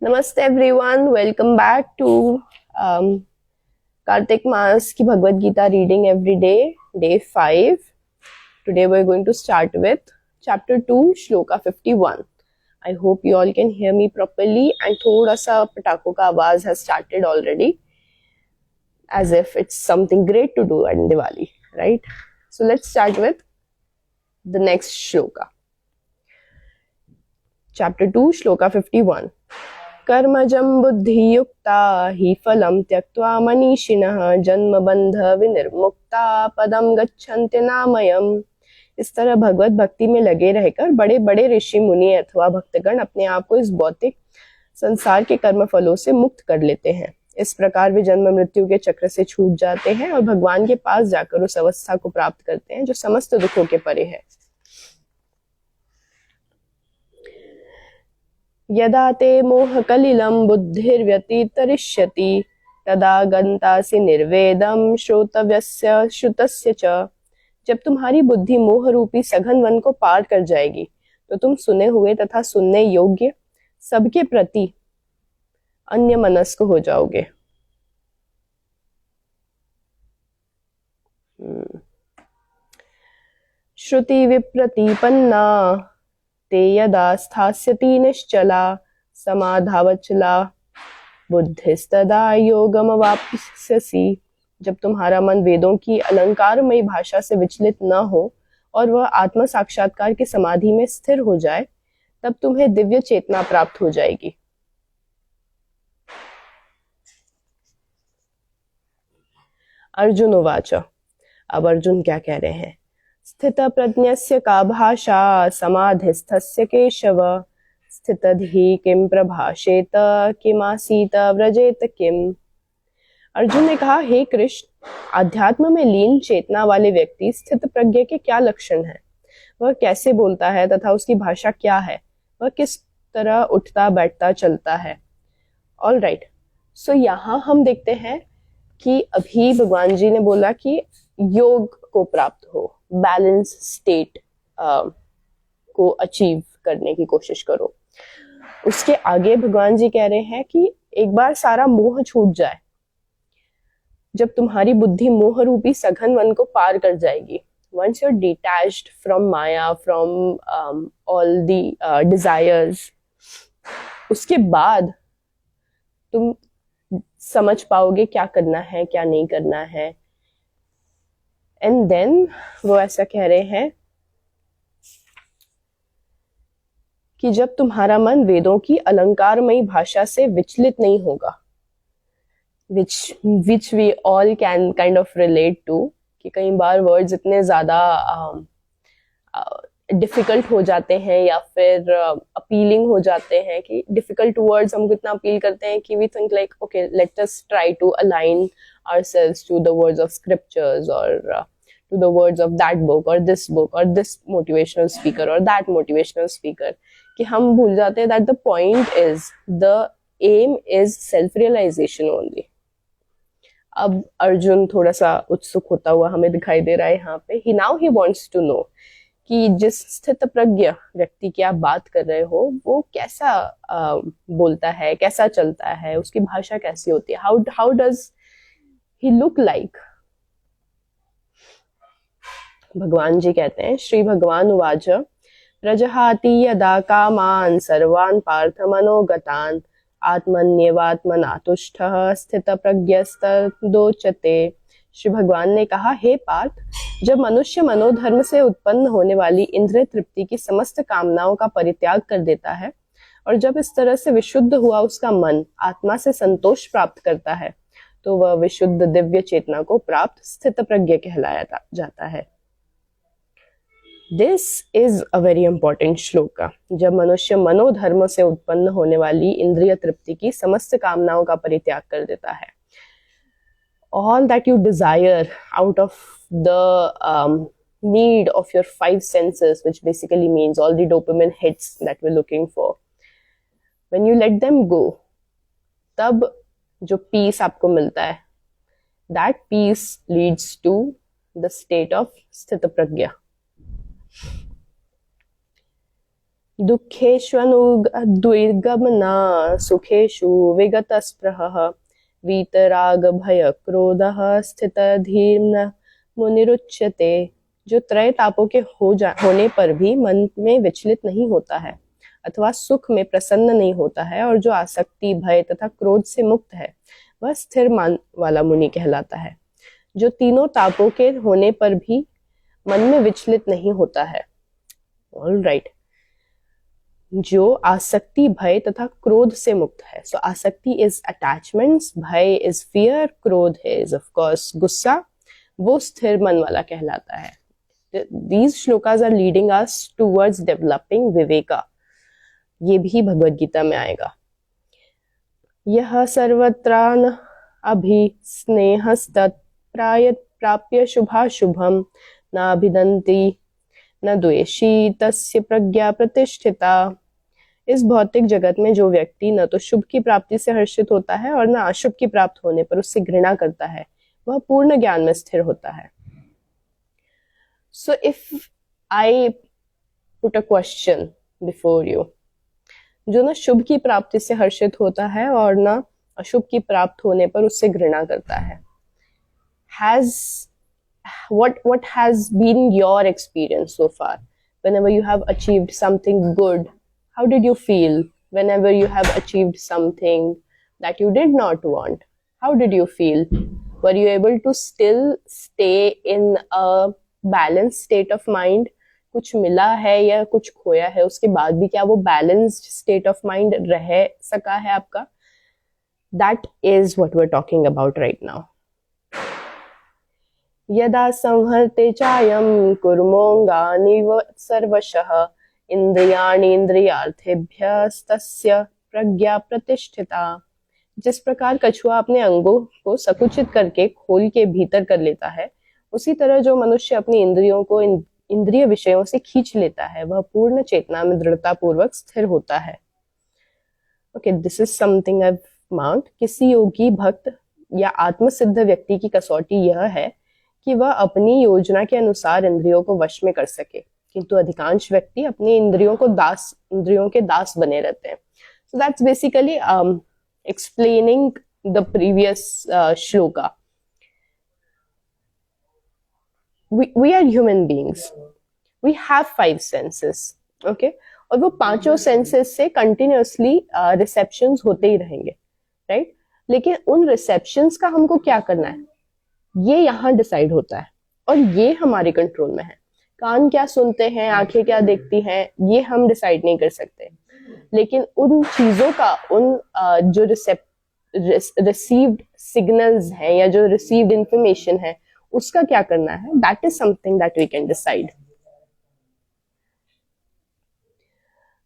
नमस्ते everyone, welcome back to Kartik मास की Bhagavad Gita reading every day, day 5. Today we are going to start with chapter 2, shloka 51. I hope you all can hear me properly and थोड़ा सा पटाखों का आवाज has started already, as if it's something great to do at Diwali, right? So let's start with the next shloka. Chapter 2, Shloka 51. कर्मजं बुद्धियुक्ता हि फलं त्यक्त्वा मनीषिणः जन्मबंध विनिर्मुक्ता पदम गच्छन्ति नामयम्. इस तरह भगवत भक्ति में लगे रहकर बड़े बड़े ऋषि मुनि अथवा भक्तगण अपने आप को इस भौतिक संसार के कर्म फलों से मुक्त कर लेते हैं. इस प्रकार वे जन्म मृत्यु के चक्र से छूट जाते हैं और भगवान के पास जाकर उस अवस्था को प्राप्त करते हैं जो समस्त दुखों के परे है. यदा ते मोहकलिलं बुद्धिर्व्यतितरिष्यति तदा गन्तासि निर्वेदं श्रोतव्यस्य श्रुतस्य च. जब तुम्हारी बुद्धि मोह रूपी सघन वन को पार कर जाएगी तो तुम सुने हुए तथा सुनने योग्य सबके प्रति अन्य मनस्क हो जाओगे. श्रुति विप्रतिपन्ना ते यदा स्थास्यति निश्चला समाधावचला बुद्धिस्तदा योगमवाप्स्यसि. जब तुम्हारा मन वेदों की अलंकारमयी भाषा से विचलित न हो और वह आत्म साक्षात्कार की समाधि में स्थिर हो जाए तब तुम्हें दिव्य चेतना प्राप्त हो जाएगी. अर्जुन उवाच. अब अर्जुन क्या कह रहे हैं? स्थित प्रज्ञस्य का भाषा समाधिस्थस्य केशव स्थितधि किम प्रभाषेत किमासीत व्रजेत किम. अर्जुन ने कहा, हे कृष्ण, आध्यात्म में लीन चेतना वाले व्यक्ति स्थित प्रज्ञ के क्या लक्षण हैं? वह कैसे बोलता है तथा उसकी भाषा क्या है? वह किस तरह उठता बैठता चलता है? ऑल राइट, सो यहाँ हम देखते हैं कि अभी भगवान जी ने बोला कि योग को प्राप्त हो, बैलेंस स्टेट को अचीव करने की कोशिश करो. उसके आगे भगवान जी कह रहे हैं कि एक बार सारा मोह छूट जाए, जब तुम्हारी बुद्धि मोह रूपी सघन वन को पार कर जाएगी, once you're detached from Maya, from all the desires, उसके बाद तुम समझ पाओगे क्या करना है क्या नहीं करना है. एंड देन वो ऐसा कह रहे हैं कि जब तुम्हारा मन वेदों की अलंकारमयी भाषा से विचलित नहीं होगा, which we all can kind of relate to, कि कई बार वर्ड्स इतने ज्यादा डिफिकल्ट हो जाते हैं या फिर अपीलिंग हो जाते हैं कि डिफिकल्ट वर्ड्स हमको इतना अपील करते हैं कि we think like okay, let us try to align ourselves to the words of scriptures or to the words of that book or this motivational speaker or that motivational speaker, कि हम भूल जाते हैं that the point is, the aim is self realization only. अब अर्जुन थोड़ा सा उत्सुक होता हुआ हमें दिखाई दे रहा है यहाँ पे. now he wants to know कि जिस स्थित प्रज्ञ व्यक्ति की आप बात कर रहे हो वो कैसा बोलता है, कैसा चलता है, उसकी भाषा कैसी होती है, how does he look like. भगवान जी कहते हैं, श्री भगवान उवाच. प्रजहाति यदा कामान सर्वान् पार्थ मनोगतान् आत्मन्येवात्मना तुष्टः स्थित प्रज्ञस्तदोचते. श्री भगवान ने कहा, हे पार्थ, जब मनुष्य मनोधर्म से उत्पन्न होने वाली इंद्रिय तृप्ति की समस्त कामनाओं का परित्याग कर देता है और जब इस तरह से विशुद्ध हुआ उसका मन आत्मा से संतोष प्राप्त करता है तो वह विशुद्ध दिव्य चेतना को प्राप्त स्थित प्रज्ञ कहलाया जाता है. This is a very important shloka. जब मनुष्य मनोधर्म से उत्पन्न होने वाली इंद्रिय तृप्ति की समस्त कामनाओं का परित्याग कर देता है, all that you desire out of the need of your five senses, which basically means all the dopamine hits that we're looking for, when you let them go, तब जो पीस आपको मिलता है, that peace leads to the state of स्थित प्रज्ञा. दुःखेष्वनुद्विग्गमना सुखेषु विगतस्पृहः वीतरागभयक्रोधः स्थितधीर्न मुनिरुच्यते। जो त्रय तापों के होने पर भी मन में विचलित नहीं होता है अथवा सुख में प्रसन्न नहीं होता है और जो आसक्ति भय तथा क्रोध से मुक्त है वह स्थिर मन वाला मुनि कहलाता है। जो तीनों तापों के होने पर भी मन में विचलित नहीं होता है। All right. जो आसक्ति भय तथा क्रोध से मुक्त है। सो आसक्ति इज अटैचमेंट्स, भय इज फियर, क्रोध इज ऑफ कोर्स गुस्सा, वो स्थिर मन वाला कहलाता है। These shlokas are leading us towards developing viveka. ये भी भगवद गीता में आएगा। यह सर्वत्रान अभिस्नेहस्तत् प्राप्य शुभाशुभम नाभिदन्ति न द्वेषी तस्य प्रज्ञा प्रतिष्ठिता। इस भौतिक जगत में जो व्यक्ति न तो शुभ की प्राप्ति से हर्षित होता है और न अशुभ की प्राप्त होने पर उससे घृणा करता है, वह पूर्ण ज्ञान में स्थिर होता है। So if I put a question before you, जो ना शुभ की प्राप्ति से हर्षित होता है और ना अशुभ की प्राप्त होने पर उससे घृणा करता है, what has been your experience so far? Whenever you have achieved something good, how did you feel? Whenever you have achieved something that you did not want, how did you feel? Were you able to still stay in a balanced state of mind? कुछ मिला है या कुछ खोया है, उसके बाद भी क्या वो balanced state of mind रह सका है आपका? That is what we're talking about right now. यदा संहर्ते चायं कुर्मोऽङ्गानि सर्वशः इंद्रियाणि इंद्रियार्थेभ्यस्तस्य प्रज्ञा प्रतिष्ठिता। जिस प्रकार कछुआ अपने अंगों को संकुचित करके खोल के भीतर कर लेता है, उसी तरह जो मनुष्य अपनी इंद्रियों को इंद्रिय विषयों से खींच लेता है वह पूर्ण चेतना में दृढ़ता पूर्वक स्थिर होता है। Okay, this is something I mount. किसी योगी भक्त या आत्मसिद्ध व्यक्ति की कसौटी यह है कि वह अपनी योजना के अनुसार इंद्रियों को वश में कर सके, किंतु अधिकांश व्यक्ति अपनी इंद्रियों के दास बने रहते हैं। So that's basically explaining the previous shloka. We are human beings. We have 5 senses. Okay? और वो पांचों सेंसेस से कंटिन्यूअसली रिसेप्शंस होते ही रहेंगे, राइट? लेकिन उन रिसेप्शंस का हमको क्या करना है, ये यहाँ डिसाइड होता है और ये हमारे कंट्रोल में है। कान क्या सुनते हैं, आंखें क्या देखती हैं, ये हम डिसाइड नहीं कर सकते। लेकिन उन चीजों का, उन जो रिसीव्ड सिग्नल्स हैं या जो रिसीव्ड इंफॉर्मेशन है, उसका क्या करना है, that is something that we can decide.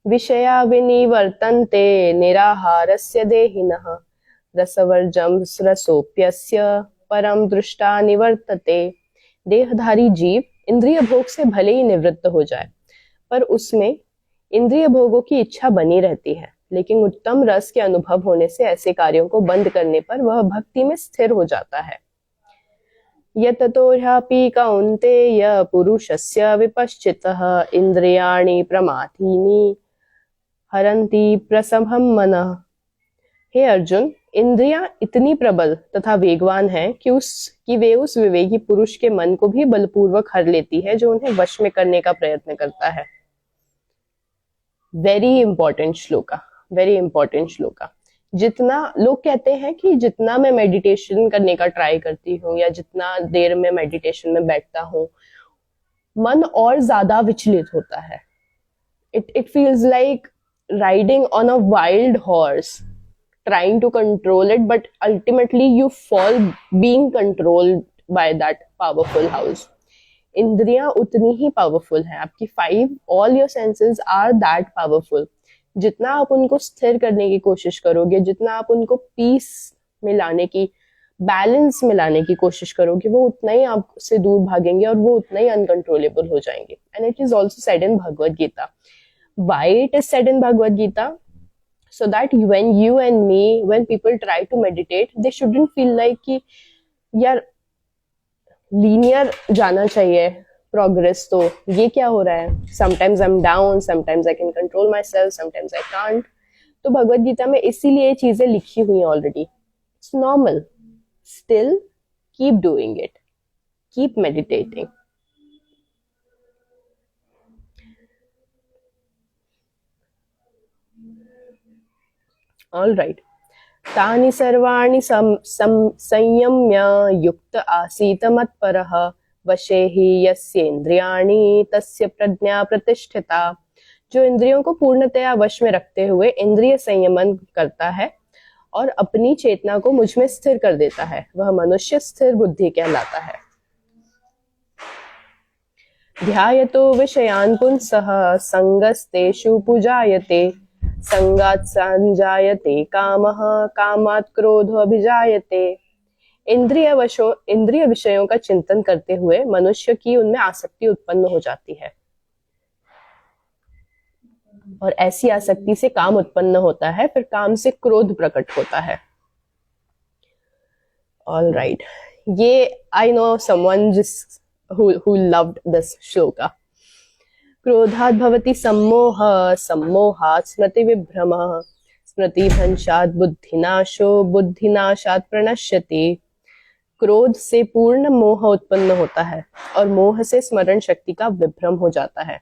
विषया विनिवर्तन्ते निराहारस्य देहिनः रसवर्जं रसोप्यस्य परम दृष्टा निवर्तते। देहधारी जीव इंद्रिय भोग से भले ही निवृत्त हो जाए, पर उसमें इंद्रिय भोगों की इच्छा बनी रहती है। लेकिन उत्तम रस के अनुभव होने से ऐसे कार्यों को बंद करने पर वह भक्ति में स्थिर हो जाता है। यततो ह्यापि कौन्तेय पुरुषस्य विपश्चितः इंद्रियाणि प्रमाथीनि हरन्ति प्रसभं मनः। हे अर्जुन, इंद्रियां इतनी प्रबल तथा वेगवान हैं कि वे उस विवेकी पुरुष के मन को भी बलपूर्वक हर लेती है जो उन्हें वश में करने का प्रयत्न करता है। Very important shloka, very important shloka. जितना लोग कहते हैं कि जितना मैं मेडिटेशन करने का ट्राई करती हूँ या जितना देर में मेडिटेशन में बैठता हूँ, मन और ज्यादा विचलित होता है। It feels like riding on a wild horse, trying to control it, but ultimately you fall being controlled by that powerful house. इंद्रियां उतनी ही पावरफुल है आपकी, 5 all your senses are that powerful. जितना आप उनको स्थिर करने की कोशिश करोगे, जितना आप उनको पीस में लाने की, बैलेंस में लाने की कोशिश करोगे, वो उतना ही आपसे दूर भागेंगे और वो उतना ही अनकंट्रोलेबल हो जाएंगे। And it is also said in Bhagavad Gita. Why it is said in Bhagavad Gita? So that when you and me, when people try to meditate, they shouldn't feel like कि यार लीनियर जाना चाहिए प्रोग्रेस। तो ये क्या हो रहा है, sometimes I am down, sometimes I can control my self, sometimes I can't. तो भगवत गीता में इसीलिए चीजें लिखी हुई हैं already. It's normal, still keep doing it, keep meditating. All right. तानि सर्वाणि संयम्य युक्त आसीत मत्परः, वशे हि यस्येन्द्रियाणि तस्य प्रज्ञा प्रतिष्ठिता। जो इंद्रियों को पूर्णतया वश में रखते हुए इंद्रिय संयमन करता है और अपनी चेतना को मुझ में स्थिर कर देता है, वह मनुष्य स्थिर बुद्धि कहलाता है। ध्यायतो विषयान् पुंसः संगस्तेषु पुजायते, संगात् संजायते कामः, कामात् क्रोधो अभिजायते। इंद्रिय विषयों का चिंतन करते हुए मनुष्य की उनमें आसक्ति उत्पन्न हो जाती है, और ऐसी आसक्ति से काम उत्पन्न होता है, फिर काम से क्रोध प्रकट होता है। ऑल राइट, ये I know someone who loved this shloka. क्रोधात् भवति सम्मोह, सम्मोहात् स्मृति विभ्रमः, स्मृति भ्रंशात् बुद्धिनाशो, बुद्धिनाशात् प्रणश्यति। क्रोध से पूर्ण मोह उत्पन्न होता है और मोह से स्मरण शक्ति का विभ्रम हो जाता है।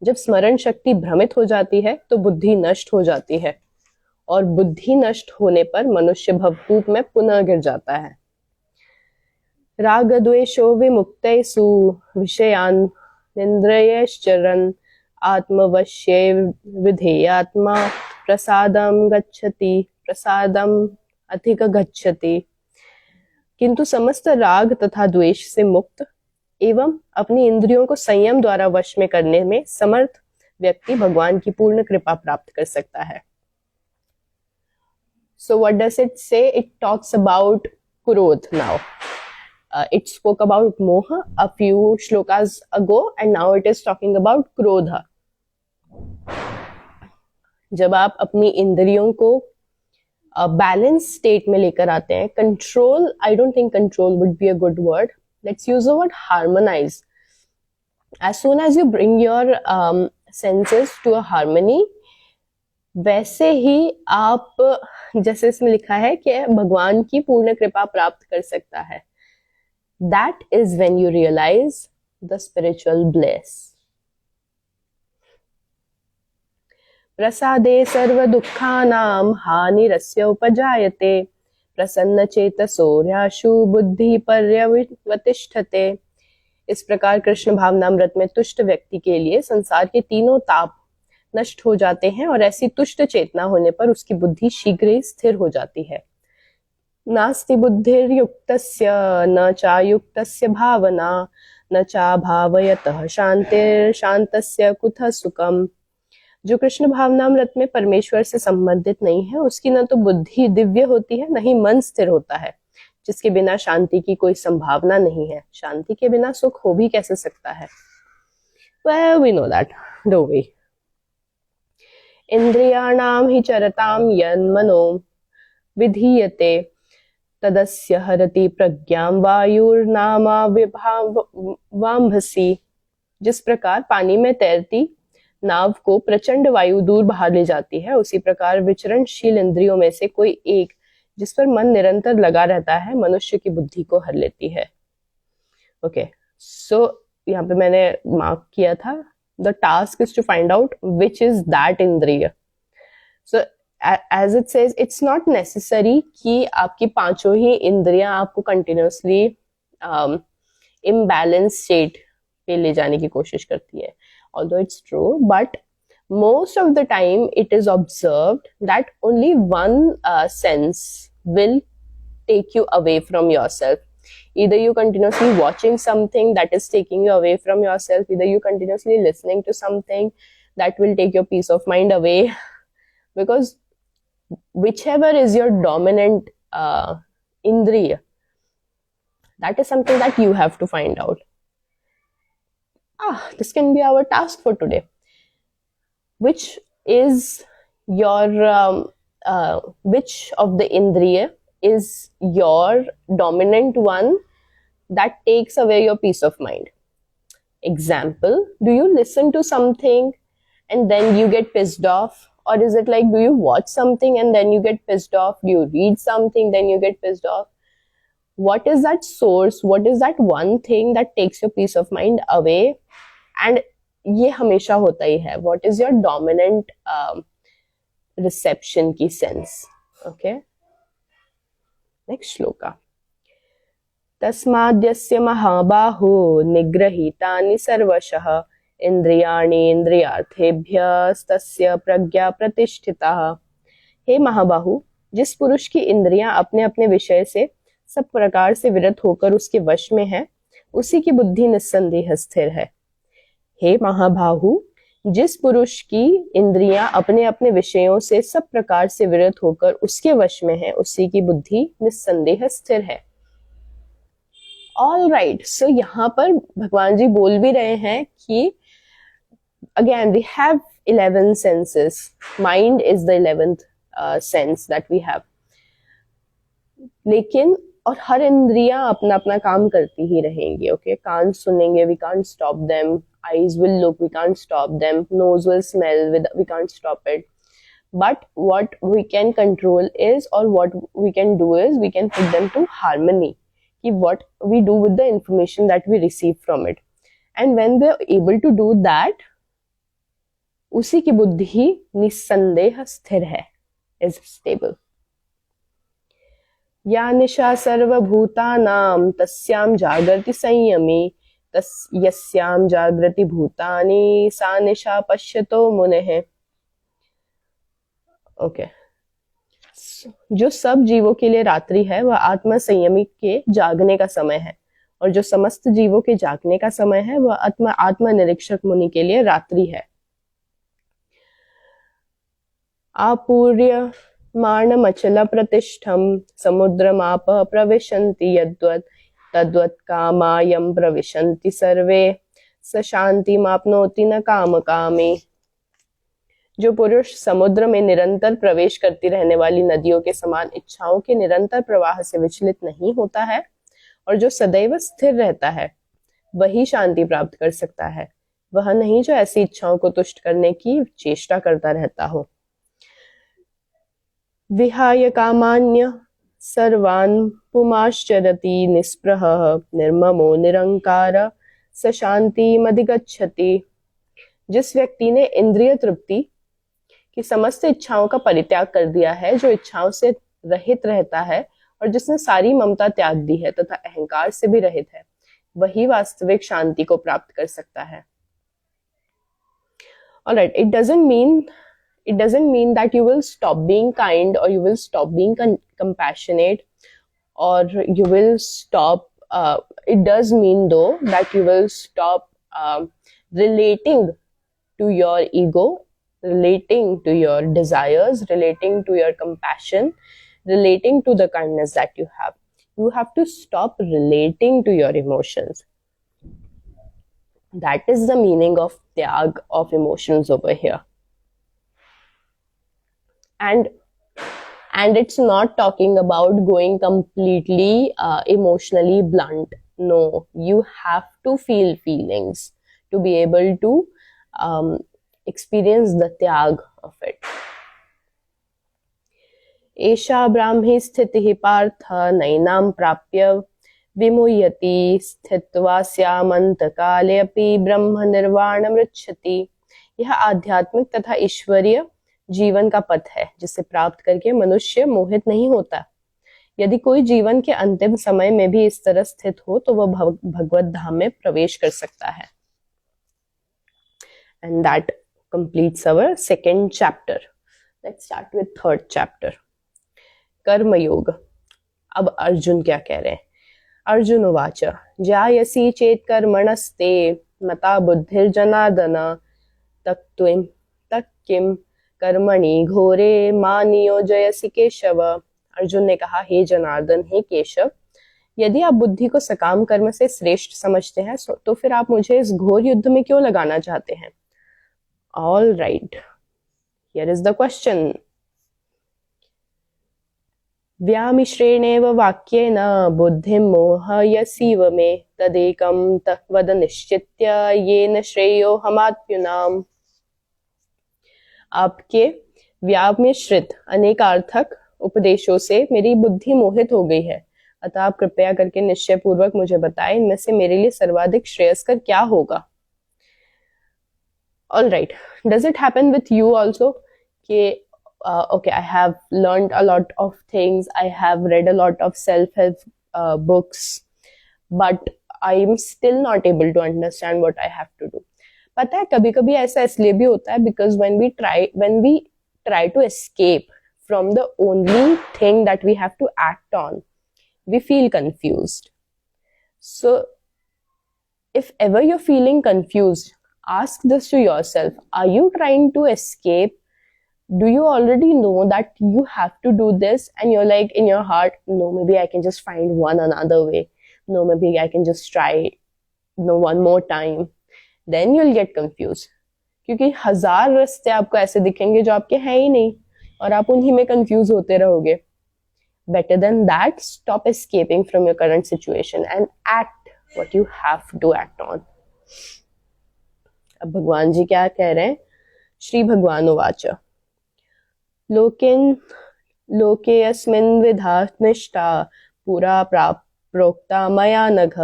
जब स्मरण शक्ति भ्रमित हो जाती है तो बुद्धि नष्ट हो जाती है, और बुद्धि नष्ट होने पर मनुष्य भवकूप में पुनः गिर जाता है। राग द्वेषो विमुक्तैषु विषयान् निन्द्रयश्चरन्, आत्मवश्ये विधेयात्मा प्रसादं गच्छति, प्रसादम अधिक गच्छति। किंतु समस्त राग तथा द्वेष से मुक्त एवं अपनी इंद्रियों को संयम द्वारा वश में करने में समर्थ व्यक्ति भगवान की पूर्ण कृपा प्राप्त कर सकता है। So what does it say? It talks about Krodh now. It spoke about Moha a few shlokas ago, and now it is talking about Krodha. जब आप अपनी इंद्रियों को बैलेंस स्टेट में लेकर आते हैं, control, I don't think control would be a good word, let's use the word harmonise. As soon as you bring your senses to a harmony, वैसे ही आप, जैसे इसमें लिखा है कि भगवान की पूर्ण कृपा प्राप्त कर सकता है। That is when you realise the spiritual bless. प्रसादे सर्व दुःखानां हानिरस्य उपजायते, प्रसन्न चेतसोर्याशु बुद्धि पर्यवतिष्ठते। इस प्रकार कृष्ण भावनामृत में तुष्ट व्यक्ति के लिए संसार के तीनों ताप नष्ट हो जाते हैं, और ऐसी तुष्ट चेतना होने पर उसकी बुद्धि शीघ्र ही स्थिर हो जाती है। नास्ति बुद्धिर्युक्तस्य न चायुक्तस्य भावना, न चाभावयतः शांतिर्शांतस्य कुतः सुखम। जो कृष्ण भावनामृत में परमेश्वर से संबंधित नहीं है, उसकी न तो बुद्धि दिव्य होती है, न ही मन स्थिर होता है। जिसके बिना शांति की कोई संभावना नहीं है, शांति के बिना सुख हो भी कैसे सकता है? Well, we know that, don't we? इंद्रियाणाम ही चरताम यन्मनो विधीयते, तदस्य हरति प्रज्ञां वायुर्नामा विभावाम्भसी। जिस प्रकार पानी में तैरती नाव को प्रचंड वायु दूर बाहर ले जाती है, उसी प्रकार विचरणशील इंद्रियों में से कोई एक, जिस पर मन निरंतर लगा रहता है, मनुष्य की बुद्धि को हर लेती है। ओके, सो यहाँ पे मैंने मार्क किया था, the task is to find out which is that इंद्रिय। So as it says, it's not necessary कि आपकी पांचों ही इंद्रियां आपको कंटिन्यूसली इम्बैलेंस स्टेट पे ले जाने की कोशिश करती है। Although it's true, but most of the time it is observed that only one sense will take you away from yourself. Either you continuously watching something that is taking you away from yourself, either you continuously listening to something that will take your peace of mind away, because whichever is your dominant indriya, that is something that you have to find out. This can be our task for today. Which is your which of the indriya is your dominant one that takes away your peace of mind? Example, do you listen to something and then you get pissed off? Or is it like, do you watch something and then you get pissed off? Do you read something, then you get pissed off? What is that source? What is that one thing that takes your peace of mind away? And ये हमेशा होता ही है. What is your dominant reception की sense? Okay. Next shloka. तस्माद्यस्य महाबाहो निग्रहीतानि सर्वशः इंद्रियाणि इंद्रियार्थेभ्यस्तस्य प्रज्ञा प्रतिष्ठिता. हे महाबाहु, जिस पुरुष की इंद्रियां अपने अपने विषय से सब प्रकार से विरत होकर उसके वश में है, उसी की बुद्धि निस्संदेह स्थिर है. हे महाबाहु, जिस पुरुष की इंद्रियां अपने अपने विषयों से सब प्रकार से विरत होकर उसके वश में है, उसी की बुद्धि निस्संदेह स्थिर है. ऑल राइट, सो यहाँ पर भगवान जी बोल भी रहे हैं कि again we have 11 senses. Mind is the 11th sense that we have. लेकिन और हर इंद्रियां अपना अपना काम करती ही रहेंगी. ओके, कान सुनेंगे, we can't stop them. Eyes will look, we can't stop them. Nose will smell, we can't stop it. But what we can control is, or what we can do is, we can put them to harmony. What we do with the information that we receive from it. And when we are able to do that, उसी की बुद्धि निस्संदेह स्थिर है, is stable. या निशा सर्वभूतानां तस्यां जागर्ति संयमी यस्यां जागृति भूतानि सा निशा पश्यतो मुनेः. ओके, जो सब जीवों के लिए रात्रि है वह आत्मा संयमी के जागने का समय है, और जो समस्त जीवों के जागने का समय है वह आत्मा निरीक्षक मुनि के लिए रात्रि है. आपूर्य मानमचल प्रतिष्ठम समुद्रमाप प्रविशन्ति यद्वत् तद्वत् कामायं प्रविशन्ति सर्वे स शान्तिमाप्नोति न काम कामे. जो पुरुष समुद्र में निरंतर प्रवेश करती रहने वाली नदियों के समान इच्छाओं के निरंतर प्रवाह से विचलित नहीं होता है और जो सदैव स्थिर रहता है, वही शांति प्राप्त कर सकता है. वह नहीं जो ऐसी इच्छाओं को तुष्ट करने की चेष्टा करता रहता हो. विहाय कामान्य सर्वान् पुमाश्चरति निस्पृहः निर्ममो निरंकार स शान्तिमधिगच्छति. जिस व्यक्ति ने इंद्रिय तृप्ति की समस्त इच्छाओं का परित्याग कर दिया है, जो इच्छाओं से रहित रहता है और जिसने सारी ममता त्याग दी है तथा अहंकार से भी रहित है, वही वास्तविक शांति को प्राप्त कर सकता है. Alright, it doesn't mean that you will stop being kind or you will stop being compassionate or you will stop. It does mean though that you will stop relating to your ego, relating to your desires, relating to your compassion, relating to the kindness that you have. You have to stop relating to your emotions. That is the meaning of tyag of emotions over here. And it's not talking about going completely emotionally blunt. No, you have to feel feelings to be able to experience the tyag of it. एषा ब्राह्मी स्थितिः पार्थ नैनां प्राप्य विमुह्यति स्थित्वा स्यामन्तकाले अपि ब्रह्म निर्वाणमृच्छति. यह आध्यात्मिक तथा ईश्वरीय जीवन का पथ है जिसे प्राप्त करके मनुष्य मोहित नहीं होता. यदि कोई जीवन के अंतिम समय में भी इस तरह स्थित हो तो वह भगवत धाम में प्रवेश कर सकता है. And that completes our second chapter. Let's start with third chapter. कर्म योग. अब अर्जुन क्या कह रहे हैं? अर्जुन उवाच जायसी चेत कर्मणस्ते मता बुद्धिर्जनार्दन तक्त्वं तक्किं कर्मणि घोरे मा नियोजयसि केशव. अर्जुन ने कहा, हे जनार्दन, हे केशव, यदि आप बुद्धि को सकाम कर्म से श्रेष्ठ समझते हैं तो फिर आप मुझे इस घोर युद्ध में क्यों लगाना चाहते हैं? All right, here is the question. व्यामिश्रेणेव वाक्येन बुद्धिं मोहयसीव मे तदेकं वद निश्चित्य येन श्रेयोहमाप्युनाम। आपके व्यामिश्रित अनेकार्थक उपदेशों से मेरी बुद्धि मोहित हो गई है, अतः आप कृपया करके निश्चय पूर्वक मुझे बताएं इनमें से मेरे लिए सर्वाधिक श्रेयस्कर क्या होगा। All right, does it happen with you also कि okay, I have learned a lot of things, I have read a lot of self-help books, but I am still not able to understand what I have to do. पता है कभी कभी ऐसा इसलिए भी होता है because when we try to escape from the only thing that we have to act on, we feel confused. So if ever you're feeling confused, ask this to yourself. Are you trying to escape? Do you already know that you have to do this and you're like in your heart, no, maybe I can just find one another way. No, maybe I can just try one more time. Then you'll get confused. क्योंकि 1000 रास्ते आपको ऐसे दिखेंगे जो आपके हैं ही नहीं और आप उन्हीं में कंफ्यूज होते रहोगे. Better than that, stop escaping from your current situation and act what you have to act on. अब भगवान जी क्या कह रहे हैं? श्री भगवान उवाच लोके अस्मिन् विधा निष्ठा पुरा प्रोक्ता मया नघ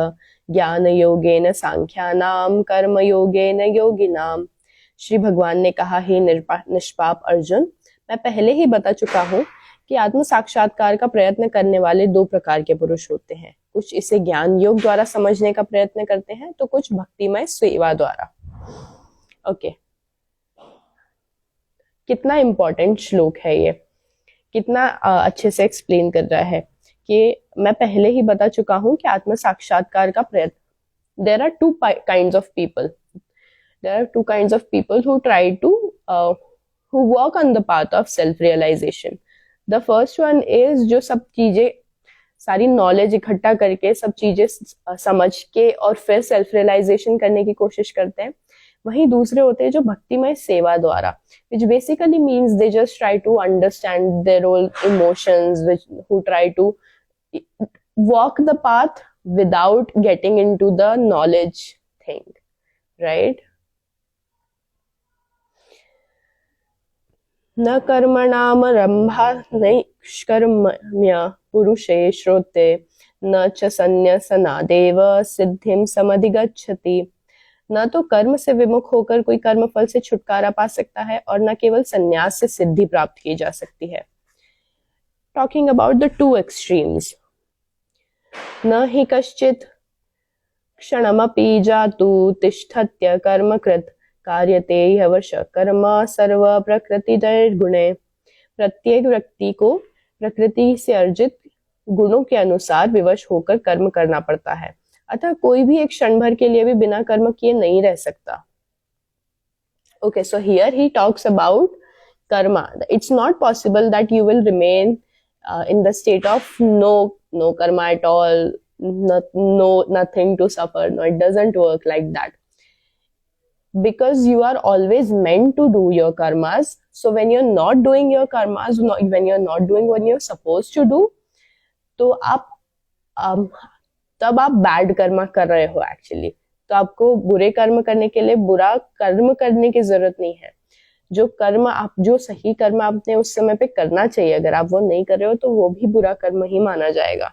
ज्ञान योगेन सांख्यानाम कर्म योगेन योगिनाम. श्री भगवान ने कहा, हे निष्पाप अर्जुन, मैं पहले ही बता चुका हूँ कि आत्म साक्षात्कार का प्रयत्न करने वाले 2 प्रकार के पुरुष होते हैं. कुछ इसे ज्ञान योग द्वारा समझने का प्रयत्न करते हैं तो कुछ भक्तिमय सेवा द्वारा. ओके, कितना इंपॉर्टेंट श्लोक है ये, कितना अच्छे से एक्सप्लेन कर रहा है कि मैं पहले ही बता चुका हूं कि आत्म साक्षात्कार का प्रयत्न. There are 2 kinds of people. There are 2 kinds of people who try to who work on the path of self realisation. The first one is जो सब चीजें, सारी नॉलेज इकट्ठा करके सब चीजें समझ के और फिर सेल्फ रियलाइजेशन करने की कोशिश करते हैं. वहीं दूसरे होते हैं जो भक्तिमय सेवा द्वारा, which basically means they just try to understand their own emotions, who try to walk the path without getting into the knowledge thing, right? न कर्मणामरम्भा नैष्कर्म्य पुरुषे श्रोते न च संन्यसनादेव सिद्धिं समधिगच्छति. न तो कर्म से विमुख होकर कोई कर्म फल से छुटकारा पा सकता है और न केवल संन्यास से सिद्धि प्राप्त की जा सकती है. Talking about the 2 extremes. न हि कश्चित् क्षणमपि जातु तिष्ठत्य कर्मकृत् कार्यते ह्यवश कर्म सर्व प्रकृति गुणे. प्रत्येक व्यक्ति को प्रकृति से अर्जित गुणों के अनुसार विवश होकर कर्म करना पड़ता है, अतः कोई भी एक क्षण भर के लिए भी बिना कर्म किए नहीं रह सकता. Okay, so here he talks about karma. It's not possible that you will remain in the state of no karma at all, nothing to suffer. No, it doesn't work like that. Because you are always meant to do your karmas. So when you're not doing your karmas, when you're not doing what you're supposed to do, तो आप तब आप bad कर्म कर रहे हो actually. तो आपको बुरे कर्म करने के लिए बुरा कर्म करने की जरूरत नहीं है. जो सही कर्म आपने उस समय पे करना चाहिए, अगर आप वो नहीं कर रहे हो तो वो भी बुरा कर्म ही माना जाएगा.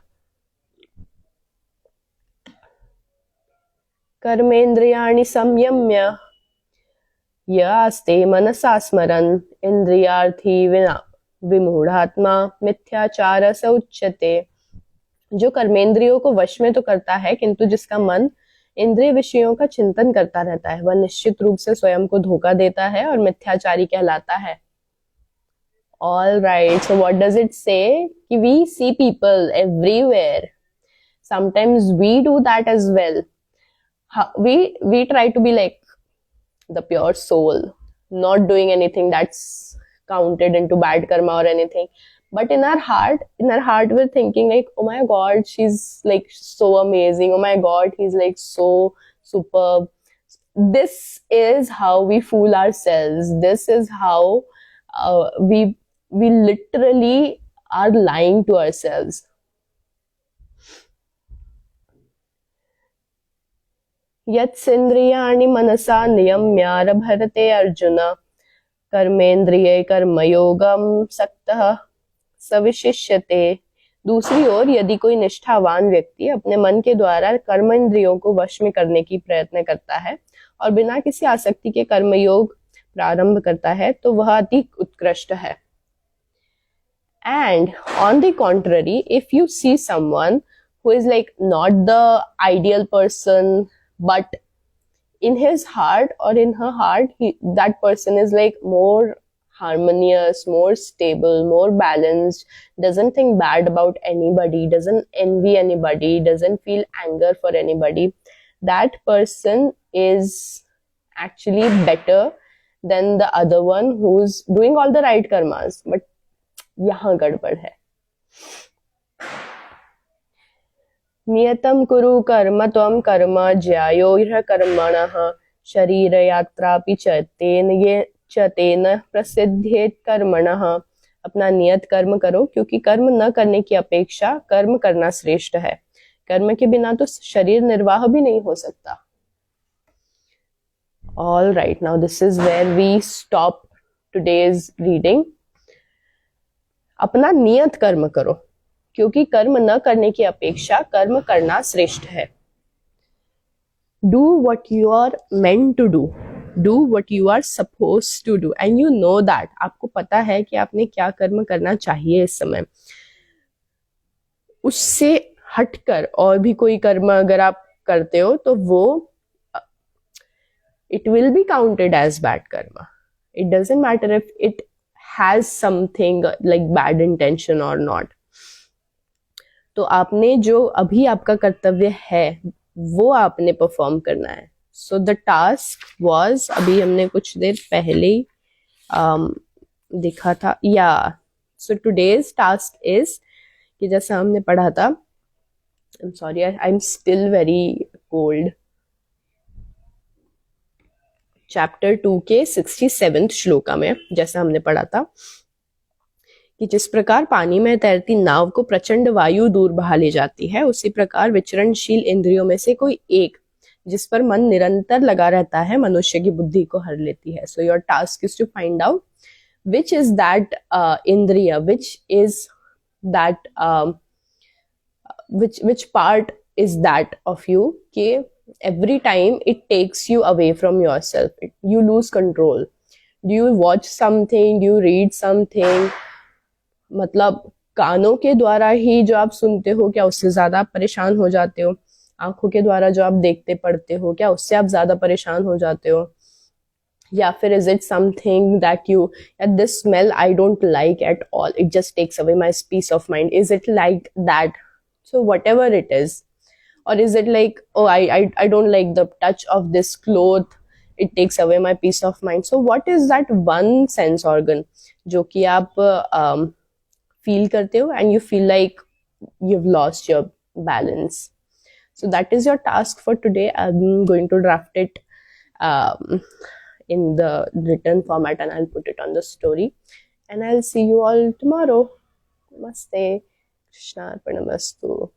कर्मेंद्रियाणि संयम्य यास्ते मनसा स्मरन् इंद्रियार्थी विमूढ़ात्मा मिथ्याचार स उच्यते. जो कर्मेंद्रियों को वश में तो करता है किंतु जिसका मन इंद्रिय विषयों का चिंतन करता रहता है वह निश्चित रूप से स्वयं को धोखा देता है और मिथ्याचारी कहलाता है. All right, so what does it say? कि we see people everywhere. Sometimes we do that as well. We try to be like the pure soul, not doing anything that's counted into bad karma or anything. But in our heart we're thinking like, oh my god, she's like so amazing, oh my god, he's like so superb. This is how we fool ourselves. This is how we literally are lying to ourselves. यत्सेन्द्रियाणि मनसा नियम्यारभरते अर्जुन कर्मेन्द्रिये कर्मयोगम सक्तः सविशिष्यते। दूसरी ओर यदि कोई निष्ठावान व्यक्ति अपने मन के द्वारा कर्म इंद्रियों को वश में करने की प्रयत्न करता है और बिना किसी आसक्ति के कर्मयोग प्रारंभ करता है तो वह अति उत्कृष्ट है। And on the contrary, if you see someone who is like not the ideal person, but in his heart or in her heart, that person is like more harmonious, more stable, more balanced, doesn't think bad about anybody, doesn't envy anybody, doesn't feel anger for anybody, that person is actually better than the other one who's doing all the right karmas, but यहाँ गड़बड़ है। नियतं कुरु कर्म त्वं कर्म ज्यायो ह्य कर्मणः शरीर यात्रापि च तेन प्रसिद्धेत कर्मणः। अपना नियत कर्म करो क्योंकि कर्म न करने की अपेक्षा कर्म करना श्रेष्ठ है। कर्म के बिना तो शरीर निर्वाह भी नहीं हो सकता। All right, now this is where we stop today's reading. अपना नियत कर्म करो क्योंकि कर्म न करने की अपेक्षा कर्म करना श्रेष्ठ है। Do what you are meant to do. Do what you are supposed to do. And you know that. आपको पता है कि आपने क्या कर्म करना चाहिए इस समय। उससे हटकर और भी कोई कर्म अगर आप करते हो तो वो it will be counted as bad karma. It doesn't matter if it has something like bad intention or not. तो आपने जो अभी आपका कर्तव्य है वो आपने परफॉर्म करना है। सो द टास्क वाज, अभी हमने कुछ देर पहले ही देखा था या सो टुडेज टास्क इज कि जैसा हमने पढ़ा था, I am sorry I am still very cold, chapter 2 के 67 श्लोका में जैसा हमने पढ़ा था कि जिस प्रकार पानी में तैरती नाव को प्रचंड वायु दूर बहा ले जाती है, उसी प्रकार विचरणशील इंद्रियों में से कोई एक जिस पर मन निरंतर लगा रहता है मनुष्य की बुद्धि को हर लेती है। So your task is to find out which is that इंद्रिय, which is that which part is that of you कि every time it takes you away from yourself, you lose control. Do you watch something, do you read something, मतलब कानों के द्वारा ही जो आप सुनते हो क्या उससे ज्यादा आप परेशान हो जाते हो? आंखों के द्वारा जो आप देखते पढ़ते हो क्या उससे आप ज्यादा परेशान हो जाते हो? या फिर is it something that you, this smell I don't like at all, it just takes away my peace of mind, is it like that? So whatever it is, or is it like, oh I don't like the touch of this cloth, it takes away my peace of mind. So what is that one sense organ जो कि आप feel करते हो and you feel like you've lost your balance? So that is your task for today. I'm going to draft it in the written format and I'll put it on the story, and I'll see you all tomorrow. Namaste. Krishna Arpanamastu.